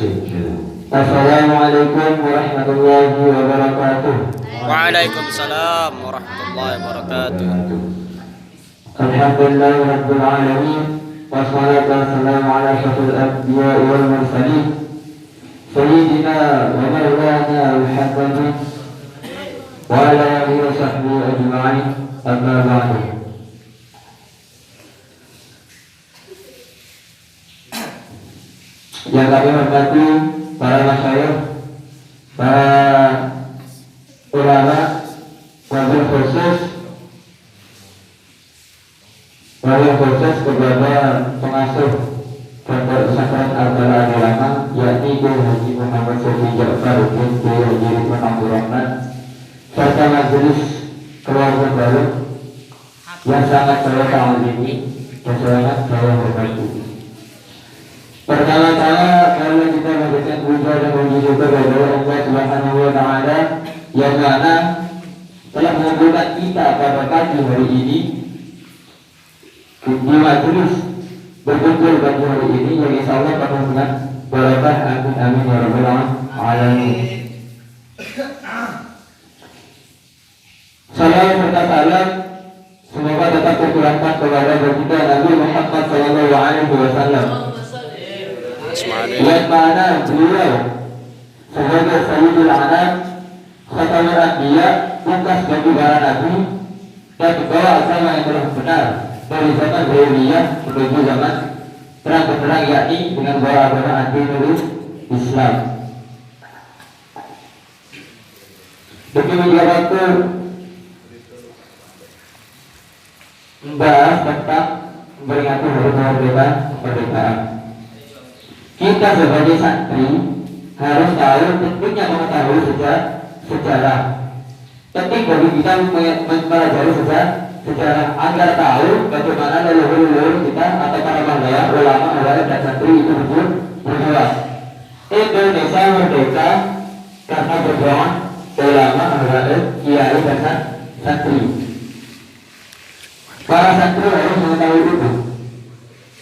Assalamualaikum warahmatullahi wabarakatuh. Waalaikumsalam warahmatullahi wabarakatuh. Alhamdulillah rabbil alamin. Wassalatu wassalamu ala asyrafil anbiya'i wal mursalin sayyidina wa maulana Muhammadin wa ala alihi wa sahbihi ajma'in. Amma ba'du. Yang kami hormati para masyayikh, para ulama, wabil khusus kepada pengasuh Pondok Pesantren Al-Bala Ulama, yakni Kiai Haji Muhammad Sofi Ja'far bin Kiai Haji Ridwan Abdul Rahman, serta majelis keluarga baru yang sangat saya ta'zimi dan sangat saya hormati. Pertama-tama kalau kita memberikan puja dan puji syukur kepada Allah Subhanahu wa taala yang mana telah mengumpulkan kita pada pagi hari ini di majelis berkumpul pada hari ini yang insyaallah penuh dengan barakah. Amin amin ya rabbal alamin. Salam serta salam semoga tetap tercurahkan kepada baginda Nabi Muhammad sallallahu alaihi wasallam, yang mana beliau sebagai Sayyidul Anam, Khatamul Anbiya, pungkas bagi para nabi, dan membawa agama yang telah benar dari zaman jahiliyah menuju zaman terang benderang, yakni dengan bawa agama anti-Nurul Islam. Demikian juga waktu membahas tentang memperingati hari kemerdekaan. Kita sebagai santri harus tahu, tentunya mengetahui sejarah. Penting bagi kita mempelajari sejarah agar tahu bagaimana leluhur kita atau para masyayikh, ulama, dan santri itu berjuang. Indonesia merdeka karena perjuangan ulama, kiai, dan santri. Para santri harus mengetahui itu.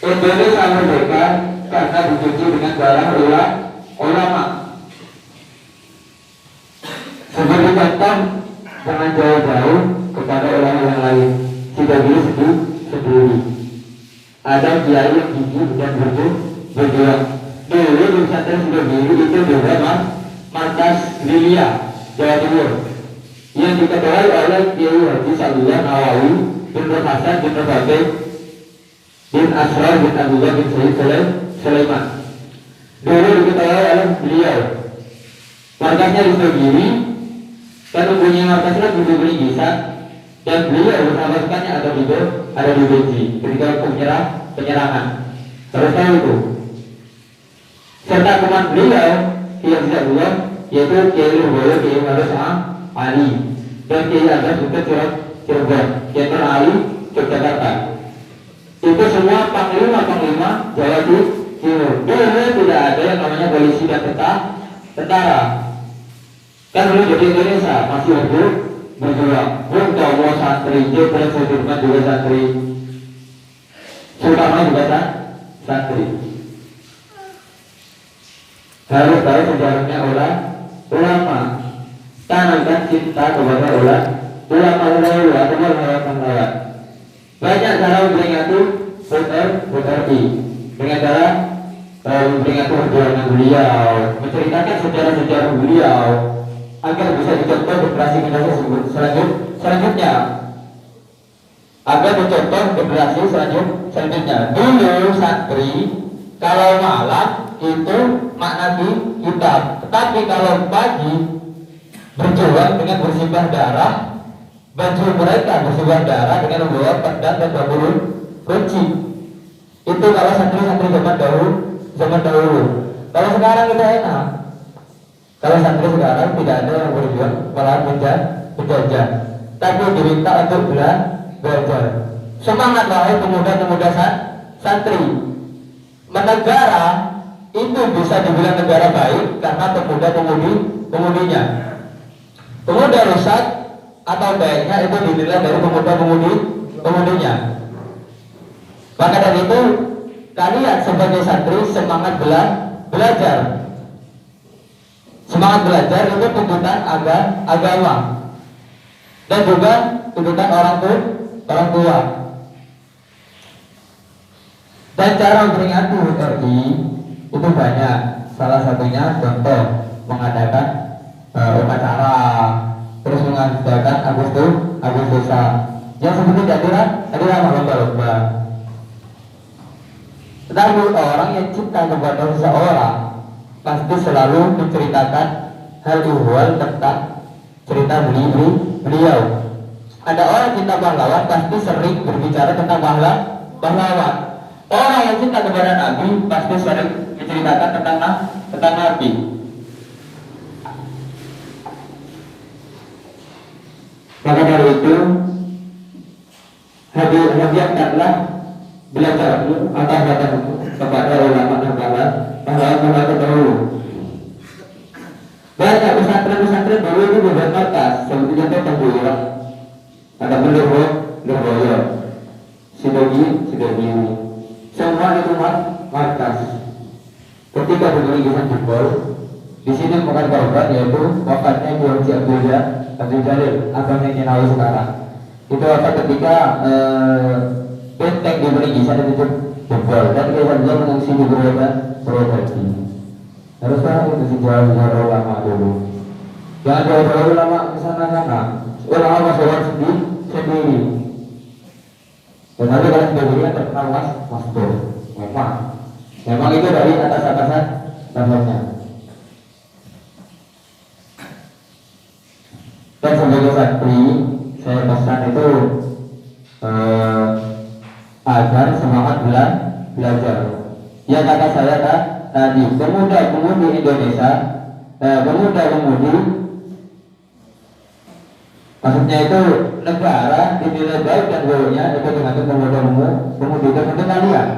Indonesia merdeka karena dicuci dengan darah ulama. Sebagai contoh, jangan jauh-jauh kepada ulama yang lain. Tidak boleh sendiri. Ada kiai yang gigih dan berjuang. Dulu di pesantren Sukabumi itu juga markas Lilia, Jawa Timur, yang diketuai oleh Kiai Haji Sallallahu Nawawi bin Hasan bin Rabi bin Asrar bin Abdullah bin Sayyid Sulaiman. Dulu diketahui oleh beliau. Markasnya di Sukabumi dan mempunyai markasnya di Bumi bisa, dan beliau bersama rekannya ada di Benji ketika penyerangan. Harus tahu itu. Serta teman beliau yang tidak bulan yaitu Kiai Lurboyo, Kiai Marus Ali, dan Kiai Agam juga Cirebon, Kiai Ali Yogyakarta. Itu semua panglima Jawa Timur. Dulu tidak ada yang namanya polisi dan tentara. Kan dulu jadi Indonesia masih berjuang. Bung Tomo santri, Jenderal Sudirman juga santri, Soekarno juga santri. Harus tahu sejarahnya ulama. Tanamkan cinta kepada ulama lewat. Banyak cara memperingati PRI dengan cara memperingati perjuangan beliau, menceritakan sejarah-sejarah beliau agar bisa dicontoh generasi selanjutnya. Dulu santri kalau malam itu makna di kitab, tetapi kalau pagi berjuang dengan bersimbah darah, baju mereka bersimbah darah dengan membawa pedang dan bambu kunci. Itu kalau santri-santri zaman dahulu. Kalau sekarang kita enak. Kalau santri sekarang tidak ada yang berjuang, malah penjajah. Tapi diminta untuk belajar. Semangat wahai pemuda-pemuda santri. Negara itu bisa dibilang negara baik karena pemuda-pemudinya. Pemuda rusak atau baiknya itu dinilai dari pemuda-pemudinya. Maka dari itu kalian sebagai santri semangat belajar. Semangat belajar itu tuntutan agama dan juga tuntutan orang tua. Dan cara memperingati HUT RI itu banyak. Salah satunya contoh mengadakan upacara, terus mengadakan Agustusan yang seperti adalah lomba-lomba. Tetapi orang yang cinta kepada seseorang pasti selalu menceritakan hal ihwal tentang cerita beliau. Ada orang cinta pahlawan pasti sering berbicara tentang pahlawan. Orang yang cinta kepada Nabi pasti sering menceritakan tentang Nabi. Maka dari itu hadiahkanlah belajar atau baca kepada ulama dan pahlawan terdahulu. Banyak pesantren dulu itu berbuat markas, seperti contoh Tembuirang, ada Lirboyo, Sidogi, semua itu markas. Ketika diberi kisah jebol, di sini bukan korban yaitu wafatnya Kiai Abdul Jalil atau yang Nawawi sekarang. Itu wafat ketika benteng diberi kisah itu jebol dan Kiai Abdul mengungsi di Purwodadi. Harus tahu itu sejarah ulama dulu. Jangan jauh-jauh ulama kesana-sana. Ulama masyarakat sendiri. Dan nanti kalian sendiri terkenal mastur. Memang itu dari atas-atasan namanya. Dan sebagai santri, saya pesan itu agar semangat belajar. Yang kata saya tadi, pemuda-pemudi Indonesia, pemuda-pemudi, maksudnya itu negara dinilai baik dan buruknya itu tergantung pemuda-pemudi tertentu kalian.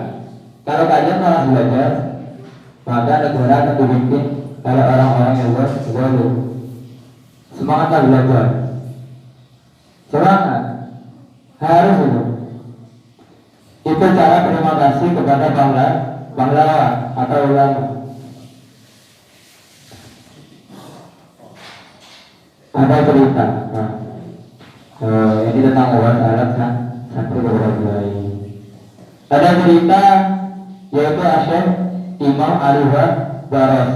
Kalau kalian malah belajar, maka negara akan dipimpin oleh orang-orang yang zalim. Semangatlah belajar. Semangat harus itu. Itu cara terima kasih kepada pahlawan atau ulama. Ada cerita ini tentang uang Arab santri beberapa hari. Ada cerita yaitu Asy'ad Imam Ali Baros.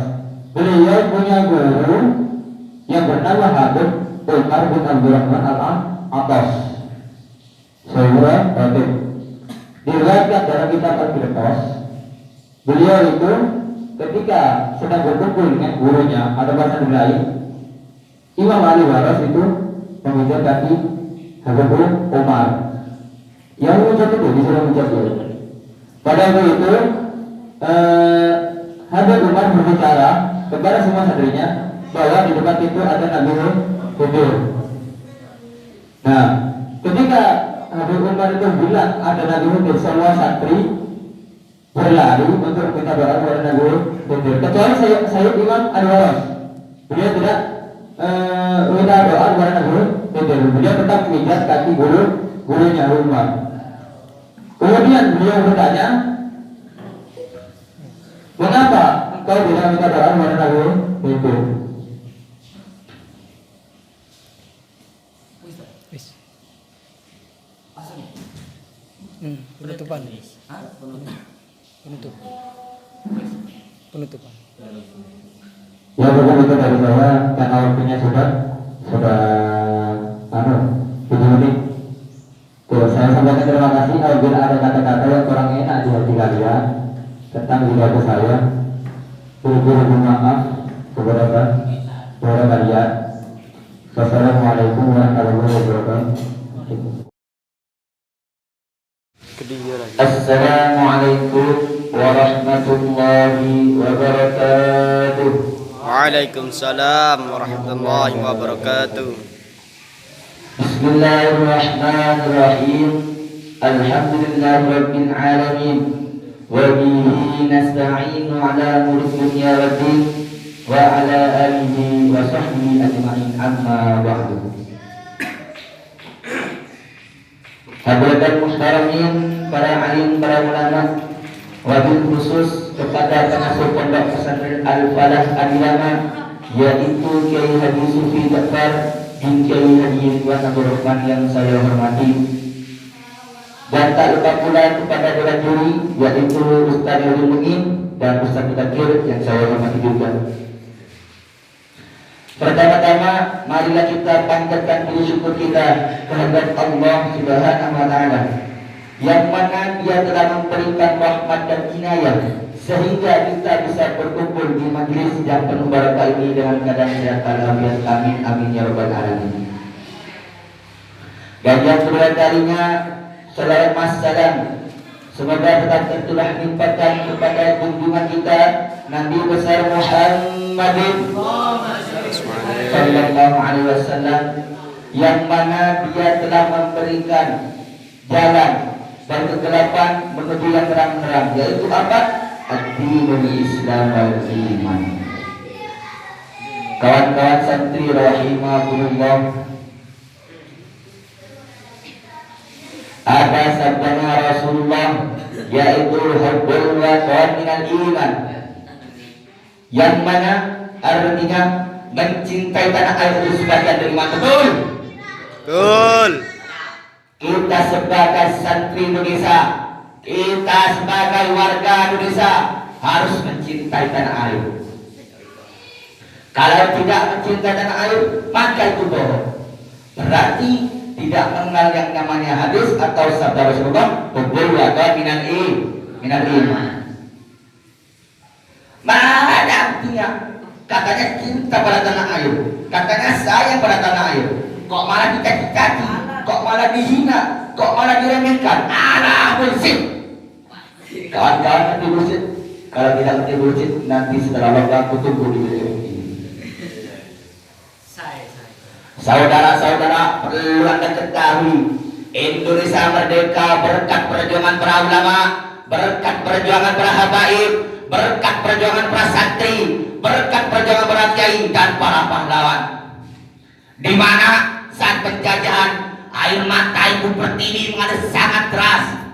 Beliau punya guru yang bernama Habib Umar bin Abdurrahman Al-Atas. Saudara Habib diriwayatkan dalam kitab Al-Firqas, beliau itu ketika sedang berkumpul dengan gurunya atau bahasa lain, Imam Ali Baros itu menginjak kaki Habib Umar. Yang mengucap itu disuruh mengucap dulu. Pada waktu itu Habib Umar berbicara kepada semua santrinya bahwa di depan itu ada Nabi Hudud. Nah, ketika Habib Umar itu bilang ada Nabi Hudud, semua santri berlari untuk minta doa kepada Nabi Hudud. Kecuali saya Imam Al-Waras, beliau tidak minta doa kepada Nabi Hudud. Beliau tetap menginjak kaki gurunya Umar. Kemudian beliau bertanya, mengapa engkau tidak minta doa kepada Nabi Hudud? Penutupan. Penutupan. Ya bukan itu dari saya karena waktunya sudah 7 menit. Saya sampaikan terima kasih. Apabila ada kata-kata yang kurang enak di hati kalian tentang pidato saya, beri maaf kepada kalian. Wassalamualaikum warahmatullahi wabarakatuh. Assalamualaikum warahmatullahi wabarakatuh. Waalaikumsalam warahmatullahi wabarakatuh. Bismillahirrahmanirrahim. Alhamdulillahirabbil alamin. Wa bihi nasta'inu ala umuri dunya waddin wa ala alihi wa sahbihi ajma'in, amma ba'du. Hadirin muhtaramin, para alim, para ulama, wabil khusus kepada pengasuh pondok pesantren Al-Falah Adilama yaitu Kiai Haji Sufi Jakbar bin Kiai Haji Ridwan Abdul Rahman yang saya hormati, dan tak lupa pula kepada dewan juri yaitu Ustaz Yudin Muin dan Ustaz Mutakir yang saya hormati juga. Pertama-tama marilah kita panjatkan puji syukur kita kehadirat Allah Subhanahu wa taala yang mana Dia telah memberikan rahmat dan inayah sehingga kita bisa berkumpul di majlis yang penuh barakah ini dengan keadaan sehat walafiat. Amin amin ya rabbal alamin. Dan yang kedua kalinya salawat wassalam semoga tetap tertulah limpahkan kepada junjungan kita Nabi besar Muhammadin sallallahu alaihi wasallam yang mana Dia telah memberikan jalan dan kegelapan menuju yang terang-terang, yaitu apa? Ad-dinul Islam wal iman. Kawan-kawan santri rahimakumullah, ada sabdanya Rasulullah yaitu hubbul watan minal iman, yang mana artinya mencintai tanah air itu sebagian dari iman. Betul. Kita sebagai santri Indonesia, kita sebagai warga Indonesia harus mencintai tanah air. Kalau tidak mencintai tanah air, maka itu bohong. Berarti tidak mengenal yang namanya hadis atau sabda Rasulullah, hubbul watan minal iman. Mana artinya? Katanya cinta pada tanah air, katanya sayang pada tanah air, kok malah dicaci-caci, kok malah dihina, kok malah diremehkan. Alah bullshit. Kawan-kawan nanti bullshit. Kalau tidak nanti bullshit, nanti setelah waktu aku tunggu di video ini. Saudara-saudara, perlu Anda ketahui, Indonesia merdeka berkat perjuangan para ulama, berkat perjuangan para habaib, berkat perjuangan para santri, berkat perjuangan para kiai dan para pahlawan. Di mana saat penjajahan air mata ibu pertiwi mengalir sangat deras.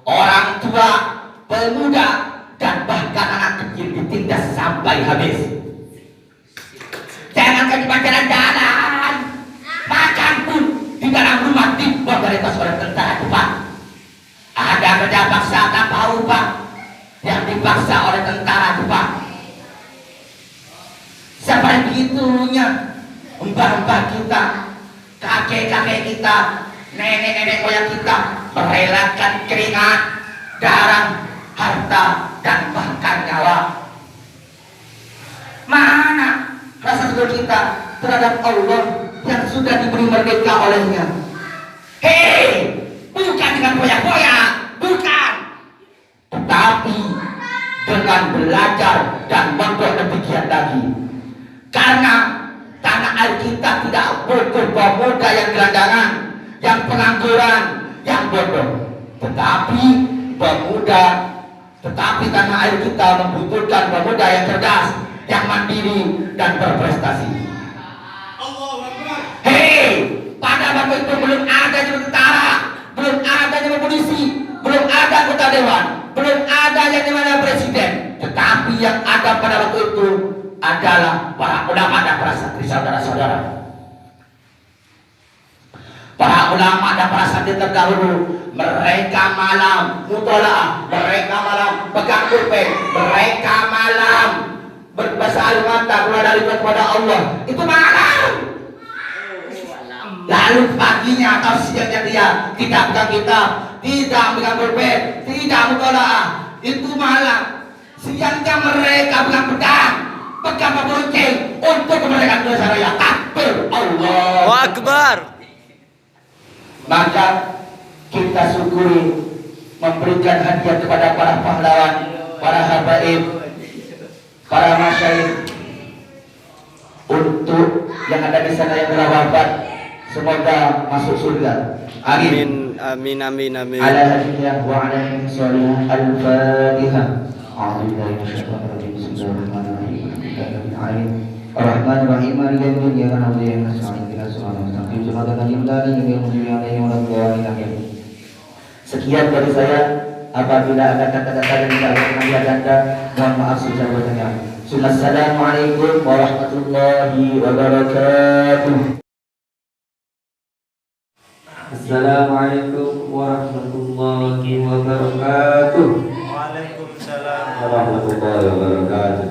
Orang tua, pemuda, dan bahkan anak kecil ditindas sampai habis. Jangankan di jalan-jalan, makan pun di dalam rumah dibuat dari tas oleh tentara Jepang. Ada kerja paksa tanpa upah yang dipaksa oleh tentara Jepang. Seperti itunya mbah-mbah kita, kakek-kakek kita, nenek-nenek moyang kita merelakan keringat, darah, harta, dan bahkan nyawa. Mana rasa syukur kita terhadap Allah yang sudah diberi merdeka olehnya? Hei, bukan dengan foya-foya, bukan, tetapi dengan belajar dan mondok lebih giat lagi. Karena tanah air kita tidak butuh pemuda yang gelandangan, yang pengangguran, yang bodoh, tetapi tanah air kita membutuhkan pemuda yang cerdas, yang mandiri dan berprestasi. Hei, pada waktu itu belum ada jadi tentara, belum ada jadi polisi, belum ada anggota dewan, belum ada yang dimana presiden, tetapi yang ada pada waktu itu adalah para ulama dan para santri, saudara-saudara. Para ulama dan para santri terdahulu, mereka malam mutolaah, mereka malam pegang pulpen, mereka malam berbahasa al-mata kepada Allah. Itu malam. Lalu paginya atau siangnya dia tidak pegang kitab, tidak pegang pulpen, tidak mutolaah. Itu malam. Siangnya mereka pegang pedang, pegang bonceng untuk kemerdekaan Indonesia Raya. Takbir, Allahu Akbar. Maka kita syukuri memberikan hadiah kepada para pahlawan, para habaib, para masyayikh, untuk yang ada di sana yang telah wafat, semoga masuk surga. Amin. Amin amin amin. Ala hadiyah wa ala salih al-Fatihah. Bismillahirrahmanirrahim. Ar-Rahmanir-Rahim. Maliki yaumiddin. Iyyaka na'budu wa iyyaka nasta'in. Ihdinas siratal mustaqim. Shiratal ladzina an'amta 'alaihim. Sekian dari saya. Apabila ada kata-kata yang tidak berkenan di Anda, mohon maaf sebesar-besarnya. Assalamualaikum warahmatullahi wabarakatuh. Assalamualaikum warahmatullahi wabarakatuh. Waalaikumsalam Warahmatullahi wabarakatuh.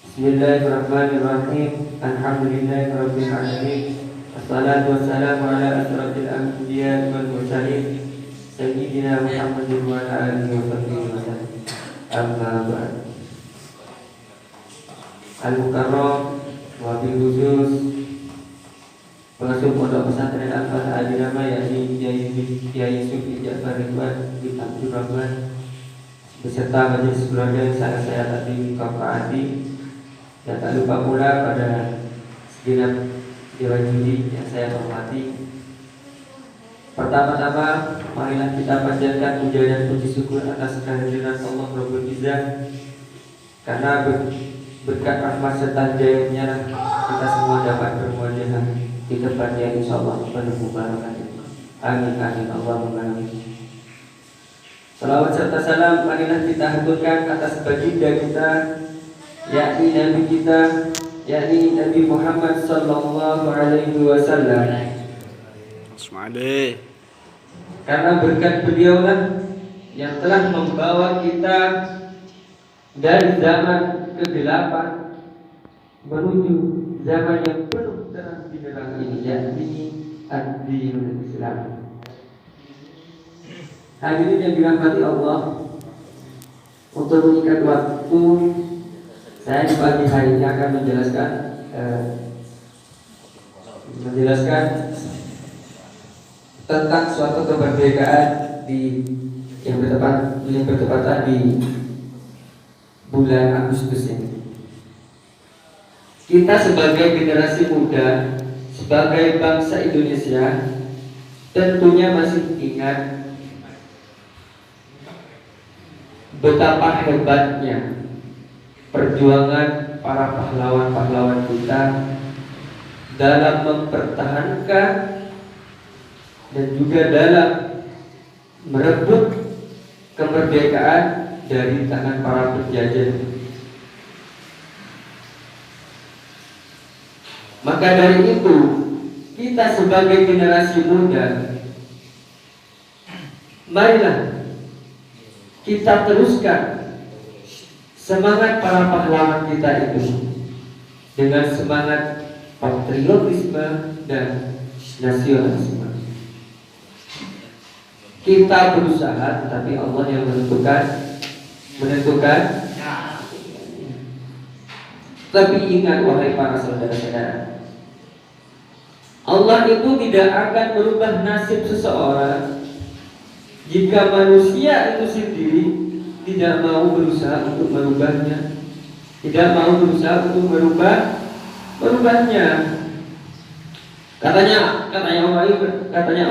Bismillahirrahmanirrahim. Alhamdulillahirabbil alamin. Wassalatu wassalamu ala asrofil anbiya wal mursalin sayyidina Muhammadin wa ala alihi wa sahbihi wa sallam. Amma ba'd. Al-Mukarram wabil khusus pengasuh pondok pesantren Al-Fatah Al-Nama yakni Kiai Sufi Ja'far Ridwan bin Abdul Rahman beserta majelis keluarga yang sangat saya tadi kafaati, dan tak lupa pula pada segenap dewan juri yang saya hormati. Pertama-tama marilah kita panjatkan puja dan puji syukur atas kehadiran Allah Rabbul Izzah, karena berkat rahmat serta hidayahnya kita semua dapat bermuajahah di tempat yang insyaallah penuh barokahnya. Amin amin Allahumma amin. Salawat serta salam marilah kita haturkan atas baginda kita, yakni Nabi kita, yakni Nabi Muhammad sallallahu alaihi wasallam. Bismillah. Karena berkat beliaulah yang telah membawa kita dari zaman kegelapan menuju zaman yang penuh terang benderang ini, yakni ad-dinul Islam. Hadirin yang dirahmati Allah, untuk mengikat waktu, saya di pagi hari ini akan menjelaskan tentang suatu kemerdekaan yang bertepatan di bulan Agustus ini. Kita sebagai generasi muda, sebagai bangsa Indonesia, tentunya masih ingat betapa hebatnya perjuangan para pahlawan-pahlawan kita dalam mempertahankan dan juga dalam merebut kemerdekaan dari tangan para penjajah. Maka dari itu, kita sebagai generasi muda, marilah kita teruskan semangat para pahlawan kita itu dengan semangat patriotisme dan nasionalisme. Kita berusaha, tetapi Allah yang menentukan. Tapi ingat wahai para saudara-saudara, Allah itu tidak akan merubah nasib seseorang jika manusia itu sendiri tidak mau berusaha untuk merubahnya, tidak mau berusaha untuk merubahnya. Katanya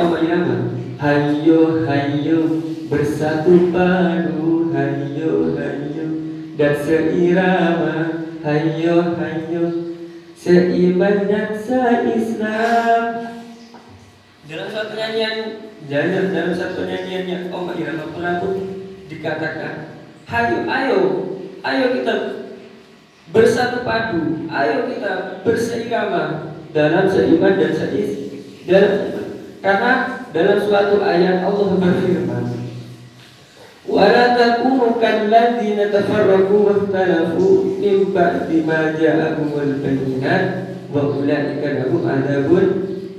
Om Irama, hayo hayo bersatu padu, hayo hayo dan seirama, hayo hayo seiman dan seislam. Dalam satu nyanyiannya Om Irama pun dikatakan, ayo kita bersatu padu, ayo kita berseirama dalam seiman dan karena dalam suatu ayat Allah berfirman, wala takunu kalladzina tafarraqu wakhtalafu min ba'di ma ja'ahumul bayyinat wa ulaika lahum adzabun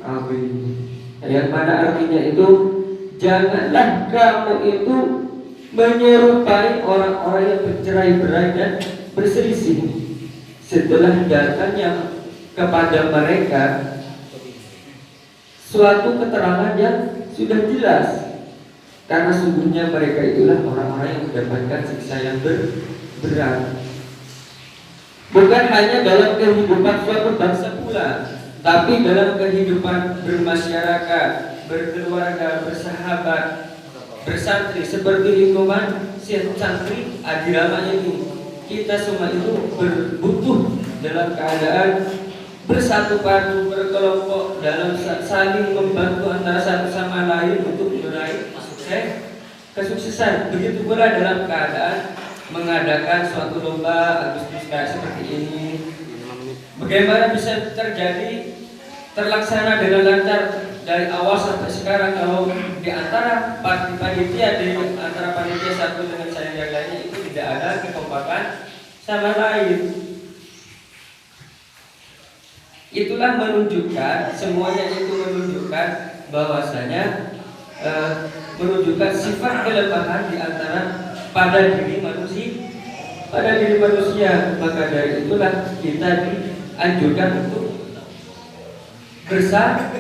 adzim. Yang mana artinya itu, janganlah kamu itu menyerupai orang-orang yang bercerai-berai dan berselisih setelah datangnya kepada mereka suatu keterangan yang sudah jelas, karena sungguhnya mereka itulah orang-orang yang mendapatkan siksa yang berat. Bukan hanya dalam kehidupan suatu bangsa pula, tapi dalam kehidupan bermasyarakat, berkeluarga, bersahabat, bersantri, seperti lingkungan santri Adirama ini. Kita semua itu berbutuh dalam keadaan bersatu padu, berkelompok dalam saling membantu antara satu sama lain untuk meraih kesuksesan. Begitu pula dalam keadaan mengadakan suatu lomba Agustus kayak seperti ini. Bagaimana bisa terlaksana dengan lancar dari awal sampai sekarang kalau di antara panitia satu dengan saya yang lainnya itu tidak ada kekompakan sama lain. Itulah menunjukkan, semuanya itu menunjukkan bahwasanya menunjukkan sifat kelemahan di antara pada diri manusia. Maka dari itulah kita dianjurkan untuk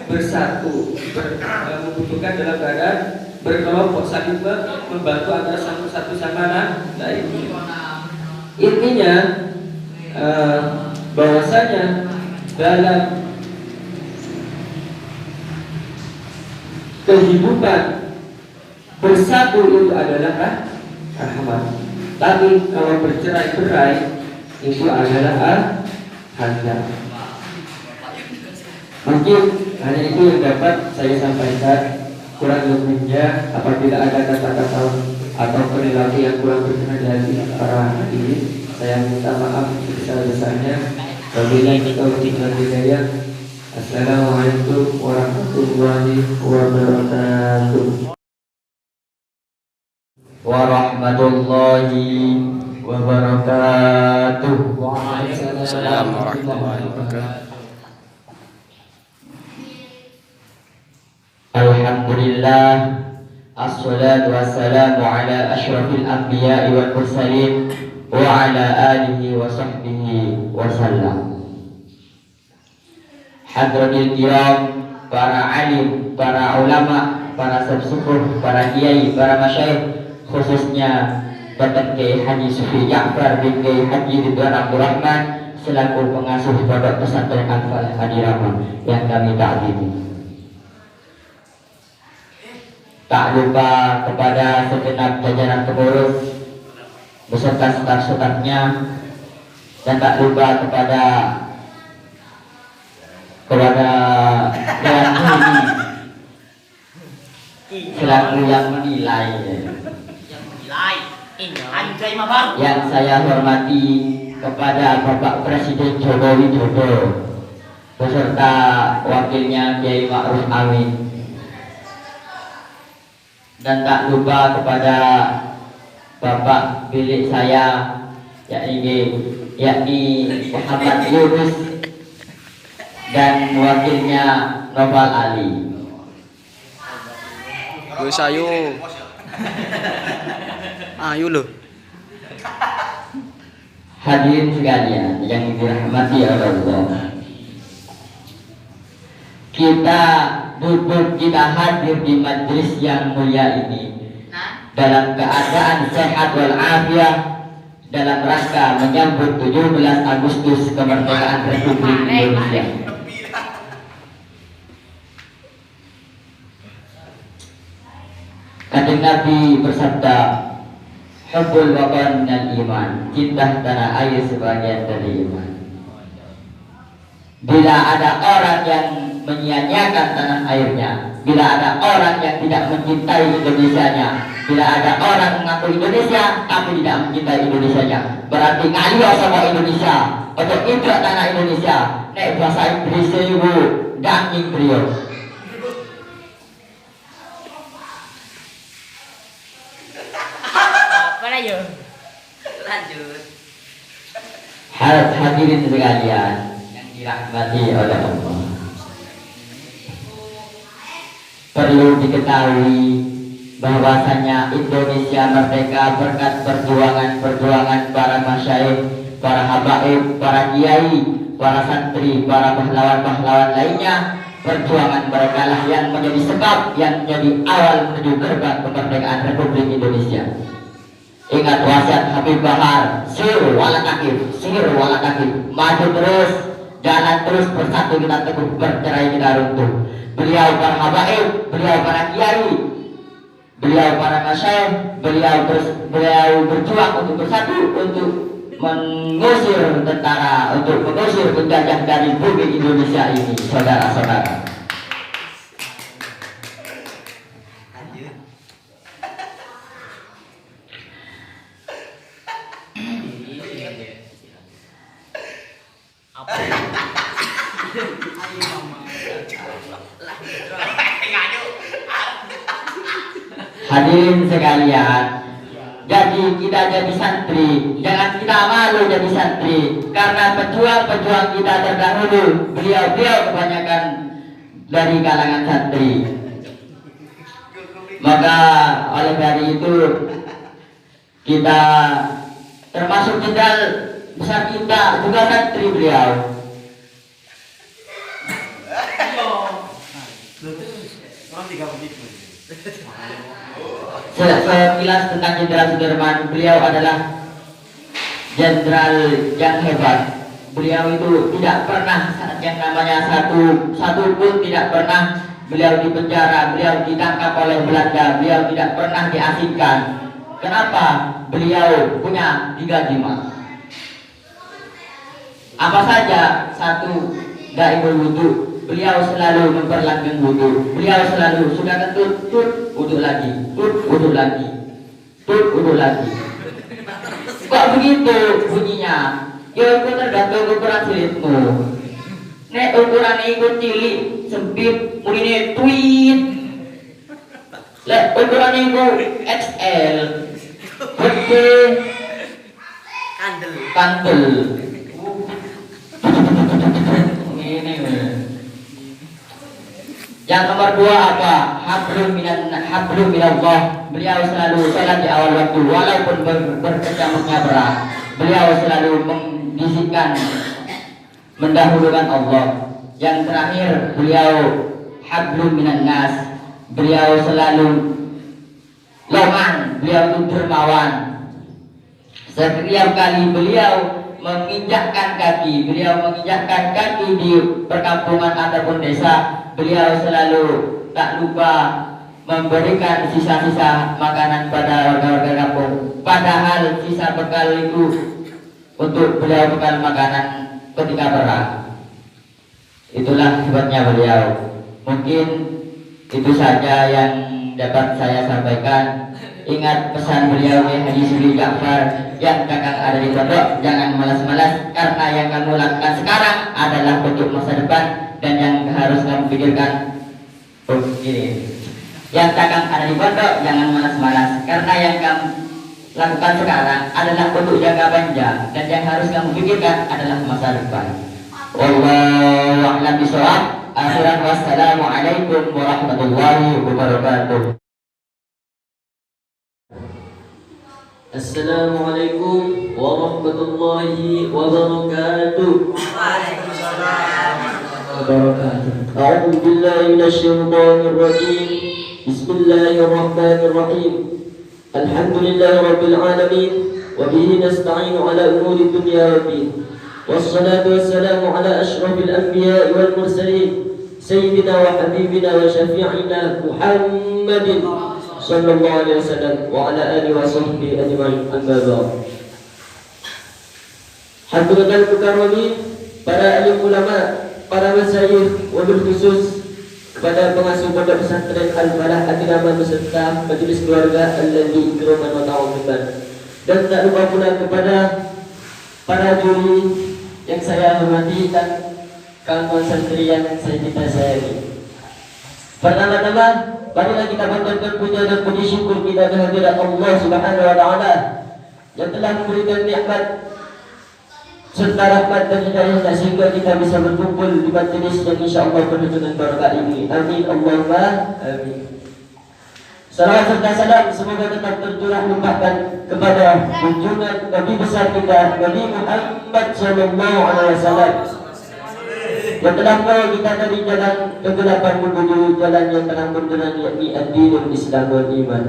bersatu, membutuhkan dalam keadaan berkelompok, saling membantu antara satu sama lain. Intinya bahwasanya dalam kehidupan bersatu itu adalah rahmat. Tapi kalau bercerai-berai itu adalah hazard. Mungkin hanya itu yang dapat saya sampaikan. Kurang lebihnya apabila ada kata-kata atau perilaku yang kurang berkenan di hati para hadirin, saya minta maaf sebesar-besarnya. Wabillahi taufiq wal hidayah. Assalamualaikum warahmatullahi wabarakatuh. Warahmatullahi wabarakatuh. Waalaikumsalam warahmatullahi wabarakatuh. Alhamdulillah, assalatu wassalamu ala asyrafil anbiya'i wal mursalin wa ala alihi wa sahbihi wa sallam. Hadratil kiram, para alim, para ulama, para sepuh, para kiai, para masyayikh, khususnya Bapak Kiai Haji Sufi Ja'far bin Kiai Haji Ridwan Abdul Rahman selaku pengasuh Pondok Pesantren Al-Falah Hadirama yang kami taati. Tak lupa kepada segenap jajaran pengurus beserta staf-stafnya, dan tak lupa kepada yang ini selaku yang menilai. Yang saya hormati kepada Bapak Presiden Joko Widodo beserta wakilnya Kiai Ma'ruf Amin. Dan tak lupa kepada Bapak bilik saya yakni Muhammad Yunus dan wakilnya Noval Ali. Gus ayo. Ayo loh. Hadirin sekalian yang dirahmati Allah, kita hadir di majelis yang mulia ini dalam keadaan sehat walafiat dalam rangka menyambut 17 Agustus kemerdekaan Republik Indonesia. Kanjeng Nabi bersabda, hubbul watan minal iman, cinta tanah air sebagian dari iman. Bila ada orang yang menyia-nyiakan tanah airnya, bila ada orang yang tidak mencintai Indonesianya, bila ada orang mengaku Indonesia tapi tidak mencintai Indonesianya, berarti ngalio sama Indonesia untuk itu tanah Indonesia. Nek bahasa Inggris itu daging beliau. Lanjut. Hadirin sekalian yang dirahmati oleh Allah, perlu diketahui bahwasanya Indonesia merdeka berkat perjuangan para masyayikh, para habaib, para kiai, para santri, para pahlawan-pahlawan lainnya. Perjuangan mereka lah yang menjadi sebab, yang menjadi awal menuju gerbang kemerdekaan Republik Indonesia. Ingat wasiat Habib Bahar, sir wala takif, maju terus, jalan terus, bersatu kita teguh, bercerai kita runtuh. Beliau para habaib, beliau para kiai, beliau para masyayikh, beliau berjuang untuk bersatu, untuk mengusir tentara, untuk mengusir penjajah dari bumi Indonesia ini, saudara-saudara. Hadirin sekalian, jadi kita jadi santri, jangan kita malu jadi santri, karena pejuang-pejuang kita terdahulu, beliau-beliau kebanyakan dari kalangan santri. Maka oleh dari itu kita termasuk jenderal besar kita juga santri beliau. Sekilas tentang Jenderal Sudirman, beliau adalah jenderal yang hebat. Beliau itu tidak pernah yang namanya satu pun tidak pernah beliau dipenjara, beliau ditangkap oleh Belanda, beliau tidak pernah diasingkan. Kenapa? Beliau punya 3 jimat. Apa saja? 1, daimul wudu. Beliau selalu memperlanggeng wudu. Beliau selalu sudah kentut, tut, wudu lagi, tut, wudu lagi, tut, wudu lagi. Kok begitu bunyinya? Ya itu tergantung ukuran silitmu. Nek ukuran itu cilik, sempit, muline tweet. Lek ukuran itu XL, gede, kandel. Yang nomor 2 apa? Hablum minallah. Beliau selalu sholat di awal waktu walaupun berkecamuknya berat. Beliau selalu membisikkan, mendahulukan Allah. Yang terakhir beliau hablum minan nas. Beliau selalu loman, beliau itu dermawan. Setiap kali beliau menginjakkan kaki di perkampungan ataupun desa, beliau selalu tak lupa memberikan sisa-sisa makanan pada warga-warga kampung. Padahal sisa bekal itu untuk beliau bekal makanan ketika perang. Itulah hebatnya beliau. Mungkin itu saja yang dapat saya sampaikan. Ingat pesan beliau Haji Suri Ja'far, yang kakak ada di pondok, jangan malas-malas, karena yang kamu lakukan sekarang adalah untuk masa depan dan yang harus kamu pikirkan. Yang kakak ada di pondok, jangan malas-malas, karena yang kamu lakukan sekarang adalah untuk jangka panjang dan yang harus kamu pikirkan adalah masa depan. Wallahu a'lam bishawab. Akhiran wassalamualaikum warahmatullahi wabarakatuh. Assalamualaikum warahmatullahi wabarakatuh. A'udzu billahi minasyaitonir rajim. Bismillahirrahmanirrahim. Alhamdulillahi rabbil alamin wa bihi nasta'inu ala umuri dunya waddin. Wassalatu wassalamu ala asyrafil anbiya'i wal mursalin sayyidina wa habibina wa syafi'ina Muhammadin sallallahu alaihi wasallam wa ala alihi wa sahbihi ajma'in. Amma ba'd. Hadirin mukarramin, para alim ulama, para masyayikh, wabil khusus kepada pengasuh pondok pesantren Al-Falah Atinama beserta majelis keluarga alladzi ikraman wa ta'awudan, dan tak lupa pula kepada para juri yang saya hormati dan kawan santri yang kita sayangi. Pertama-tama, marilah kita panjatkan puja dan puji syukur kita kehadirat Allah Subhanahu wa taala yang telah memberikan nikmat serta rahmat dan hidayah sehingga kita bisa berkumpul di majelis yang insyaallah penuh dengan berkah ini. Amin Allahumma amin. Salawat serta salam semoga tetap tercurah limpahkan kepada junjungan Nabi besar kita Nabi Muhammad sallallahu alaihi wasallam yang telah membawa kita dari jalan kegelapan menuju jalan yang terang benderang, yakni ad-dinul Islam wal iman.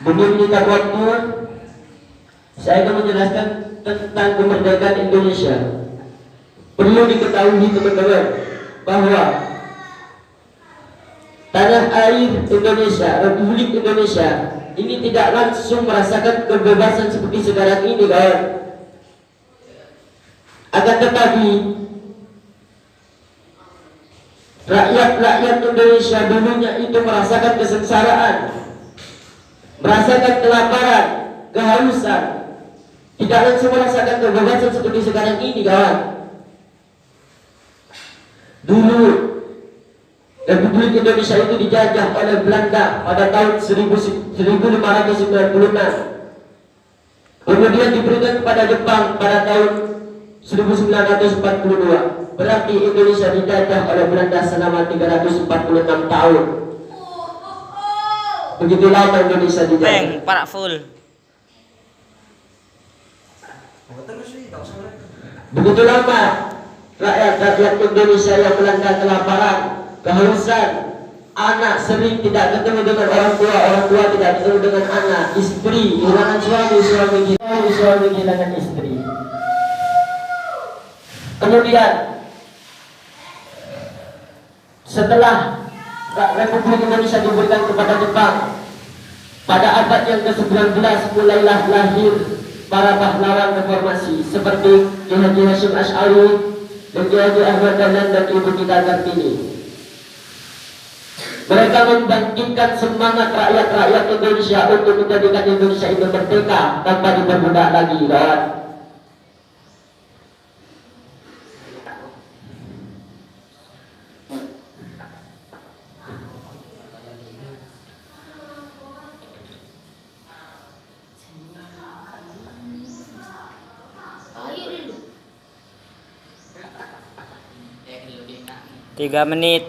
Demi menyingkat waktu, saya akan menjelaskan tentang kemerdekaan Indonesia. Perlu diketahui teman-teman bahwa tanah air Indonesia, Republik Indonesia ini tidak langsung merasakan kebebasan seperti sekarang ini, kawan. Akan tetapi rakyat Indonesia dulunya itu merasakan kesengsaraan, merasakan kelaparan, kehausan, tidak langsung merasakan kebebasan seperti sekarang ini, kawan. Dulu Republik Indonesia itu dijajah oleh Belanda pada tahun 1596. Kemudian diberikan kepada Jepang pada tahun 1942. Berarti Indonesia dijajah oleh Belanda selama 346 tahun. Begitu lama Indonesia dijajah. Para full. Begitu lama rakyat Indonesia yang melanda kelaparan, kehausan, anak sering tidak ketemu dengan orang tua tidak ketemu dengan anak, istri kehilangan suami kehilangan istri. Kemudian setelah Republik Indonesia diberikan kepada Jepang, pada abad yang ke-19 mulailah lahir para pahlawan reformasi seperti Ki Haji Hasyim Asy'ari dan Ki Haji Ahmad Dahlan dan Ibu kita Kartini. Mereka membangkitkan semangat rakyat Indonesia untuk menjadikan Indonesia itu merdeka tanpa diperbudak lagi, kawan. Tiga menit.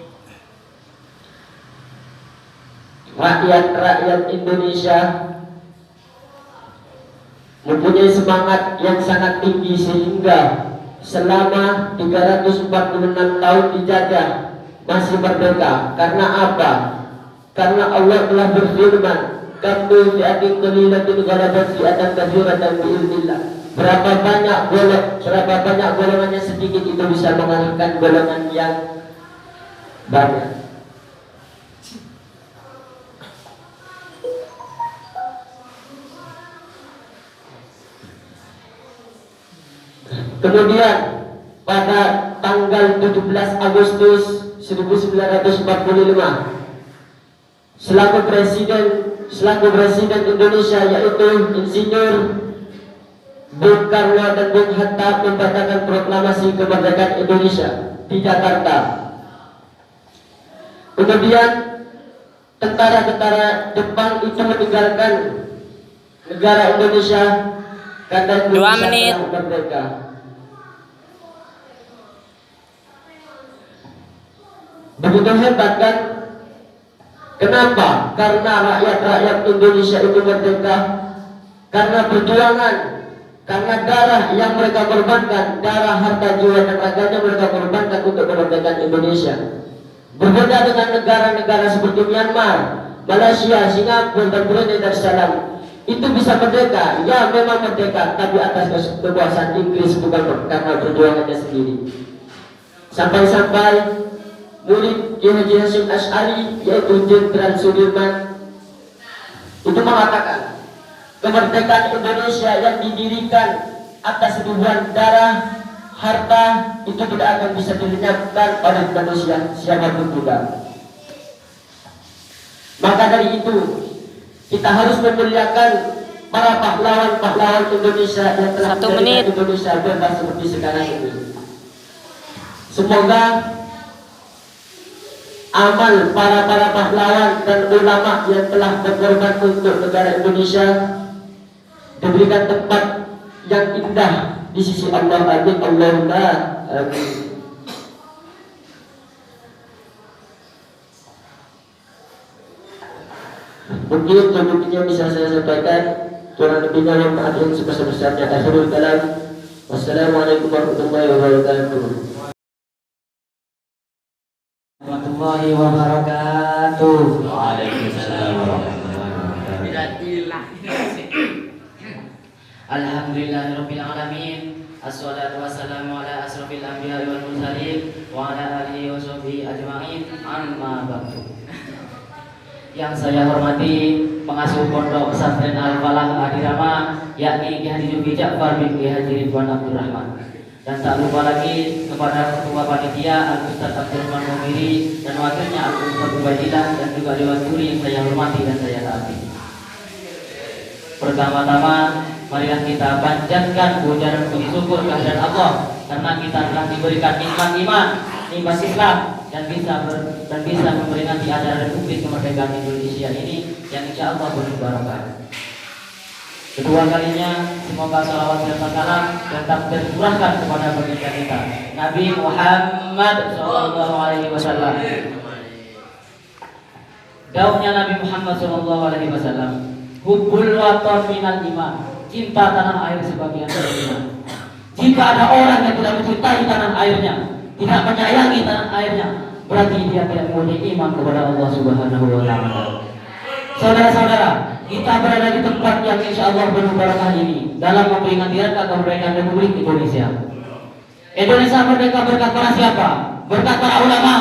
Rakyat Indonesia mempunyai semangat yang sangat tinggi sehingga selama 346 tahun dijajah masih merdeka. Karena apa? Karena Allah telah berfirman, "Kam fi'atin qalilatin ghalabat fi'atan katsiratan bi'idznillah." Berapa banyak golongan yang sedikit itu bisa mengalahkan golongan yang banyak. Kemudian pada tanggal 17 Agustus 1945 selaku presiden Indonesia yaitu Insinyur Bung Karno dan Bung Hatta membacakan proklamasi kemerdekaan Indonesia di Jakarta. Kemudian tentara-tentara Jepang itu meninggalkan negara Indonesia karena Indonesia telah merdeka. Begitu hebat kan? Kenapa? Karena rakyat Indonesia itu merdeka karena perjuangan, karena darah yang mereka korbankan, darah, harta, jiwa dan raganya mereka korbankan untuk kemerdekaan Indonesia. Berbeda dengan negara-negara seperti Myanmar, Malaysia, Singapura dan Brunei Darussalam, itu bisa merdeka, ya memang merdeka, tapi atas kekuasaan Inggris, bukan karena perjuangannya sendiri. Sampai-sampai murid Ki Haji Hasyim Asy'ari yaitu Jenderal Sudirman itu mengatakan kemerdekaan Indonesia yang didirikan atas ribuan darah, harta itu tidak akan bisa dilenyapkan oleh manusia siapapun juga. Maka dari itu kita harus memuliakan para pahlawan Indonesia yang telah menjadikan Indonesia bebas seperti sekarang ini. Semoga amal para pahlawan dan ulama yang telah berkorban untuk negara Indonesia diberikan tempat yang indah di sisi Allah. Amin. Allahumma amin. Mungkin cukupnya bisa saya sampaikan, kurang lebihnya mohon maaf yang sebesar-besarnya. Akhirul kalam. Wassalamualaikum warahmatullahi wabarakatuh. Warahmatullahi wabarakatuh. Waalaikumsalam warahmatullahi wabarakatuh. Alhamdulillahirabbil alamin. Assalatu wassalamu ala asrofil anbiya'i wal mursalin wa ala alihi wa sahbihi ajma'in. Amma ba'du. Yang saya hormati pengasuh Pondok Pesantren Al-Falah Adirama, yakni Ki Haji Juki Ja'far bin Ki Haji Ridwan Abdul Rahman. Dan tak lupa lagi kepada ketua panitia Al-Ustaz Abdurrahman Mumiri dan wakilnya Al-Ustaz Ubaidillah dan juga Dewan Juri yang saya hormati dan saya taati. Pertama-tama marilah kita panjatkan puja dan puji syukur kehadirat Allah karena kita telah diberikan nikmat iman, nikmat Islam dan bisa memperingati acara Republik Kemerdekaan Indonesia ini yang insya Allah penuh barokah. Kedua kalinya semoga salawat serta salam tetap tercurahkan kepada baginda kita Nabi Muhammad Sallallahu Alaihi Wasallam. Daunnya Nabi Muhammad Sallallahu Alaihi Wasallam, hubbul waton minal iman, cinta tanah air sebagian dari iman. Jika ada orang yang tidak mencintai tanah airnya, tidak menyayangi tanah airnya, berarti dia tidak mempunyai iman kepada Allah Subhanahu Wa Taala. Saudara-saudara, kita berada di tempat yang insya Allah penuh barakah ini dalam memperingati Hari Kemerdekaan Republik Indonesia. Indonesia merdeka berkat para siapa? Berkat para ulama,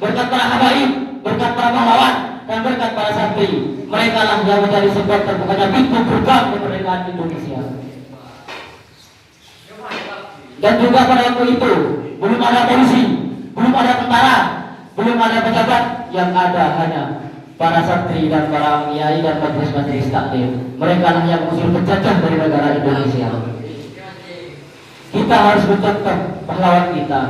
berkat para habaib, berkat para pahlawan, dan berkat para santri. Mereka lah yang menjadi sebab terbukanya pintu gerbang kemerdekaan Indonesia. Dan juga pada waktu itu belum ada polisi, belum ada tentara, belum ada pejabat, yang ada hanya para santri dan para kiai dan majelis-majelis taklim. Mereka lah yang mengusir penjajah dari negara Indonesia. Kita harus mencontoh pahlawan kita.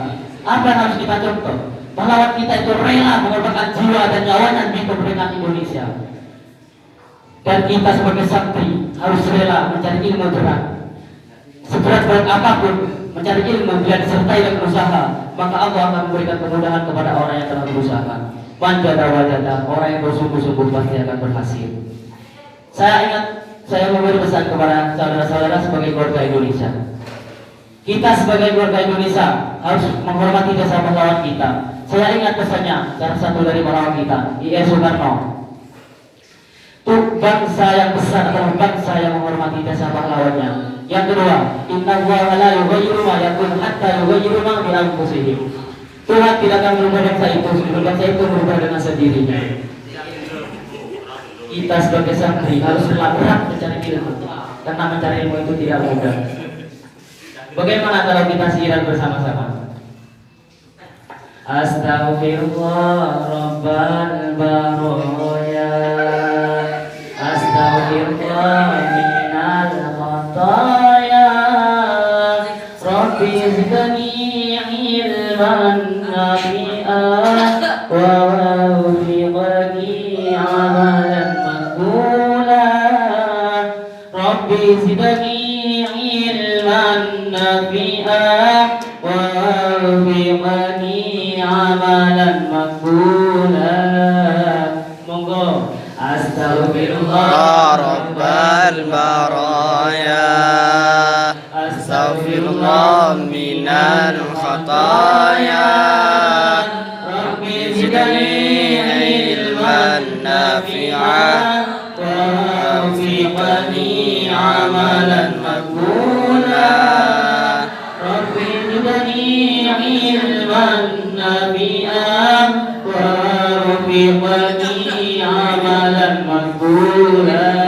Apa yang harus kita contoh? Pahlawan kita itu rela mengorbankan jiwa dan nyawanya demi kemerdekaan Indonesia. Dan kita sebagai santri harus rela mencari ilmu berat. Seberat-berat apapun mencari ilmu bila disertai dengan usaha, maka Allah akan memberikan kemudahan kepada orang yang telah berusaha. Manjada wajada, orang yang bersungguh-sungguh pasti akan berhasil. Saya memberi pesan kepada saudara-saudara sebagai keluarga Indonesia. Kita sebagai keluarga Indonesia harus menghormati jasa pahlawan kita. Saya ingat pesannya salah satu dari pahlawan kita, I.E. Soekarno. Untuk bangsa yang besar adalah bangsa yang menghormati jasa pahlawannya. Yang kedua, inna Allaha la yughayyiru ma yakun hatta yughayyiru ma bi anfusihim. Tuhan tidak akan merubah bangsa itu merubah dengan sendirinya. Kita sebagai santri harus berat mencari ilmu, karena mencari ilmu itu tidak mudah. Bagaimana kalau kita siaran bersama-sama? Astaghfirullah Rabbal Baroya, Astaghfirullah minal khataya, Rabbi zidni ilman nafi'an wa waffiqni amalan maqbulan, Rabbi zidni ilman nafi'an wa waffiqni amalan maqbulan. Monggo. Astaghfirullah Rabbal Baraya, Astaghfirullah minal khataya, Rabbi zidni ilman nafi'an wa waffiqni amalan maqbulan, Rabbi zidni ilman nafi'an wa waffiqni amalan maqbulan.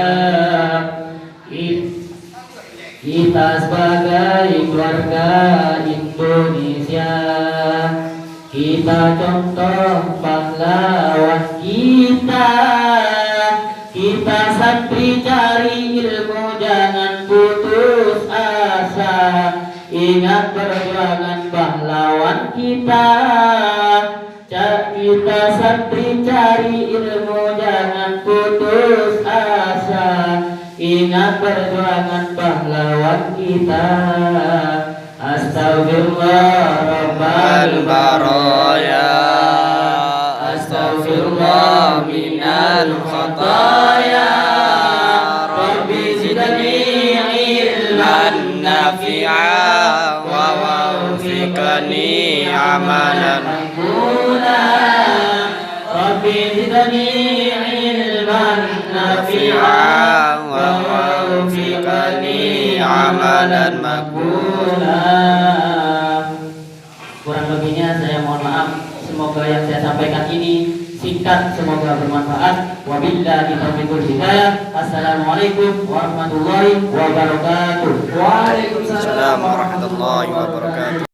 Kita sebagai keluarga Indonesia, kita contoh pahlawan kita. Kita santri cari ilmu, jangan putus asa. Ingat perjuangan pahlawan kita. Kita santri cari ilmu, jangan putus asa. Ingat perjuangan pahlawan kita. Astaghfirullah Rabbal Baraya, Astaghfirullah minal khataya, Rabbi zidni ilman nafi'an wa waffiqni amalan maqbulan, Rabbi zidni ilman nafi'an wa waffiqni amalan maqbulan. Kurang lebihnya saya mohon maaf. Semoga yang saya sampaikan ini singkat, semoga bermanfaat. Wabillahi taufiq wal hidayah. Assalamualaikum warahmatullahi wabarakatuh. Waalaikumsalam warahmatullahi wabarakatuh.